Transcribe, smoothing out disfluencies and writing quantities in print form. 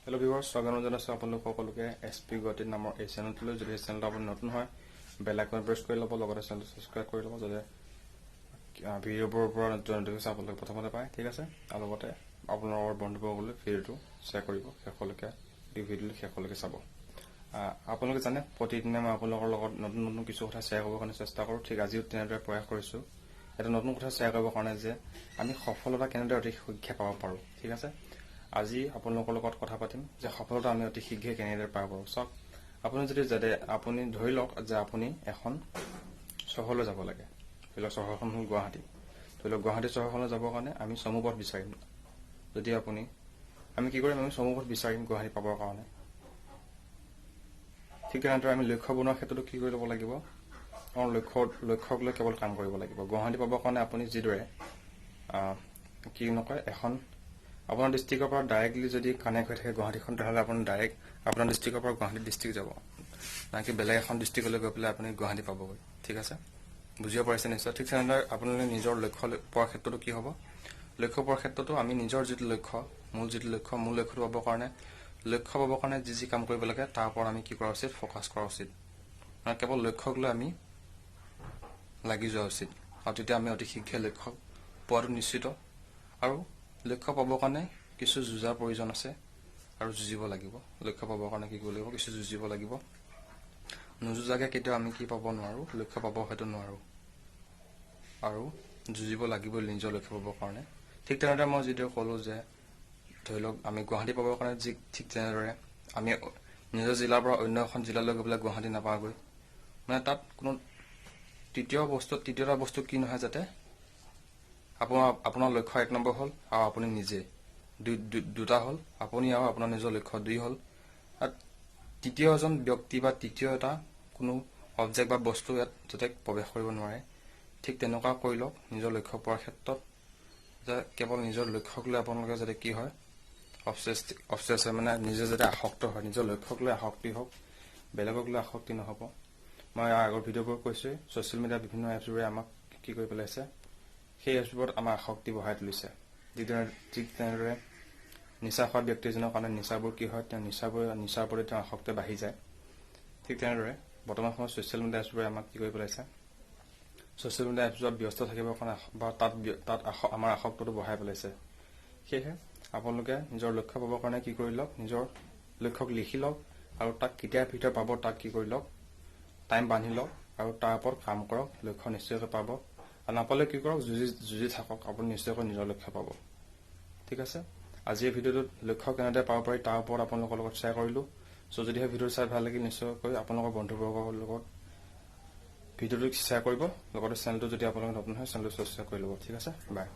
hello viewers স্বাগতম জনাইছোঁ আপোনালোক সকলোকে এছপি গুৱাহাটী নামৰ এই চেনেলটোলৈ যদি এই চেনেলটো আপুনি নতুন হয় বেল আইকন প্ৰেছ কৰি ল'ব লগতে চেনেলটো ছাবস্ক্ৰাইব কৰি ল'ব যাতে ভিডিঅ'বোৰৰ পৰা নটিফিকেশ্যন আপোনালোকে প্ৰথমতে পায় ঠিক আছে আৰু লগতে আপোনালোকৰ বন্ধুবৰ্গলৈ ভিডিঅ'টো শ্বেয়াৰ কৰিব শেষলৈকে এই ভিডিঅ'টো শেষলৈকে চাব আপোনালোকে জানে প্ৰতিদিনে মই আপোনালোকৰ লগত নতুন নতুন কিছু কথা শ্বেয়াৰ কৰিবৰ কাৰণে চেষ্টা কৰোঁ ঠিক আজিও তেনেদৰে প্ৰয়াস কৰিছোঁ এটা নতুন কথা শ্বেয়াৰ কৰিবৰ কাৰণে যে আমি সফলতা কেনেদৰে অতি শীঘ্ৰে পাব পাৰোঁ ঠিক আছে আজি আপোনালোকৰ লগত কথা পাতিম যে সফলতা আমি অতি শীঘ্ৰে কেনেদৰে পাব পাৰোঁ চাওক আপুনি যদি আপুনি ধৰি লওক যে আপুনি এখন চহৰলৈ যাব লাগে ধৰি লওক চহৰখন হ'ল গুৱাহাটী ধৰি লওক গুৱাহাটী চহৰখনলৈ যাবৰ কাৰণে আমি চমুপথ বিচাৰিম যদি আমি কি কৰিম আমি চমুপথ বিচাৰিম গুৱাহাটী পাবৰ কাৰণে ঠিক তেনেদৰে আমি লক্ষ্য বনোৱাৰ ক্ষেত্ৰতো কি কৰি ল'ব লাগিব আমাৰ লক্ষ্যক লৈ কেৱল কাম কৰিব লাগিব গুৱাহাটী পাবৰ কাৰণে আপুনি যিদৰে কি নকয় এখন আপোনাৰ ডিষ্ট্ৰিক্টৰ পৰা ডাইৰেক্টলি যদি কানেক্ট হৈ থাকে গুৱাহাটীখন তেতিয়াহ'লে আপুনি ডাইৰেক্ট আপোনাৰ ডিষ্ট্ৰিক্টৰ পৰা গুৱাহাটী ডিষ্ট্ৰিক্ট যাব নাকি বেলেগ এখন ডিষ্ট্ৰিক্টলৈ গৈ পেলাই আপুনি গুৱাহাটী পাবগৈ ঠিক আছে বুজিব পাৰিছে নিশ্চয় ঠিক তেনেদৰে আপোনালোকে নিজৰ লক্ষ্য পোৱাৰ ক্ষেত্ৰতো কি হ'ব লক্ষ্য পোৱাৰ ক্ষেত্ৰতো আমি নিজৰ যিটো লক্ষ্য মূল লক্ষ্যটো পাবৰ কাৰণে যি কাম কৰিব লাগে তাৰ ওপৰত আমি কি কৰা উচিত ফ'কাছ কৰা উচিত মানে কেৱল লক্ষ্যক লৈ আমি লাগি যোৱা উচিত আৰু তেতিয়া আমি অতি শীঘ্ৰে লক্ষ্য পোৱাটো নিশ্চিত আৰু লক্ষ্য পাবৰ কাৰণে কিছু যুঁজাৰ প্ৰয়োজন আছে আৰু যুঁজিব লাগিব লক্ষ্য পাবৰ কাৰণে কি কৰিব লাগিব কিছু যুঁজিব লাগিব নুযুঁজাকে কেতিয়াও আমি কি পাব নোৱাৰোঁ লক্ষ্য পাব হয়তো নোৱাৰোঁ আৰু যুঁজিব লাগিব নিজৰ লক্ষ্য পাবৰ কাৰণে ঠিক তেনেদৰে মই যিদৰে ক'লোঁ যে ধৰি লওক আমি গুৱাহাটী পাবৰ কাৰণে ঠিক তেনেদৰে আমি নিজৰ জিলাৰ পৰা অন্য এখন জিলালৈ গৈ পেলাই গুৱাহাটী নাপাওঁগৈ মানে তাত কোনো তৃতীয়টা বস্তু কি নহয় যাতে আপোনাৰ লক্ষ্য 1 নম্বৰ হ'ল আৰু আপুনি নিজে দুটা হ'ল আপুনি আৰু আপোনাৰ নিজৰ লক্ষ্য 2 হ'ল আৰু তৃতীয় এজন ব্যক্তি বা তৃতীয় এটা কোনো অবজেক্ট বা বস্তু ইয়াত যাতে প্ৰৱেশ কৰিব নোৱাৰে ঠিক তেনেকুৱা কৰি লওক নিজৰ লক্ষ্য পোৱাৰ ক্ষেত্ৰত যে কেৱল নিজৰ লক্ষ্যক লৈ আপোনালোকে যাতে কি হয় অবচেছ মানে নিজে যাতে আসক্ত হয় নিজৰ লক্ষ্যক লৈ আসক্তি হওক বেলেগক লৈ আসক্তি নহ'ব মই আগৰ ভিডিঅ'বোৰ কৈছোঁ ছ'চিয়েল মিডিয়া বিভিন্ন এপছবোৰে আমাক কি কৰি পেলাইছে সেই এপছবোৰত আমাৰ আসক্তি বঢ়াই তুলিছে ঠিক তেনেদৰে নিচা খোৱা ব্যক্তি এজনৰ কাৰণে নিচাবোৰ কি হয় তেওঁ নিচাৰ প্ৰতি তেওঁ আসক্তি বাঢ়ি যায় ঠিক তেনেদৰে বৰ্তমান সময়ত ছ'চিয়েল মিডিয়া এপছবোৰে আমাক কি কৰি পেলাইছে ছ'চিয়েল মিডিয়া এপছবোৰত ব্যস্ত থাকিবৰ কাৰণে বা তাত আমাৰ আসক্তটো বঢ়াই পেলাইছে সেয়েহে আপোনালোকে নিজৰ লক্ষ্য পাবৰ কাৰণে কি কৰি লওক নিজৰ লক্ষ্যক লিখি লওক আৰু তাক কেতিয়াৰ ভিতৰত পাব তাক কি কৰি লওক টাইম বান্ধি লওক আৰু তাৰ ওপৰত কাম কৰক লক্ষ্য নিশ্চয়কৈ পাব আৰু নাপালে কি কৰক যুঁজি থাকক আপুনি নিশ্চয়কৈ নিজৰ লক্ষ্য পাব ঠিক আছে আজি এই ভিডিঅ'টোত লক্ষ্য কেনেদৰে পাব পাৰি তাৰ ওপৰত আপোনালোকৰ লগত শ্বেয়াৰ কৰিলোঁ যদিহে ভিডিঅ'টো চাই ভাল লাগিল নিশ্চয়কৈ আপোনালোকৰ বন্ধুবৰ্গৰ লগত ভিডিঅ'টো শ্বেয়াৰ কৰিব লগতে চেনেলটো যদি আপোনালোকে নতুন হয় চেনেলটো ছাবস্ক্ৰাইব কৰি ল'ব ঠিক আছে বাই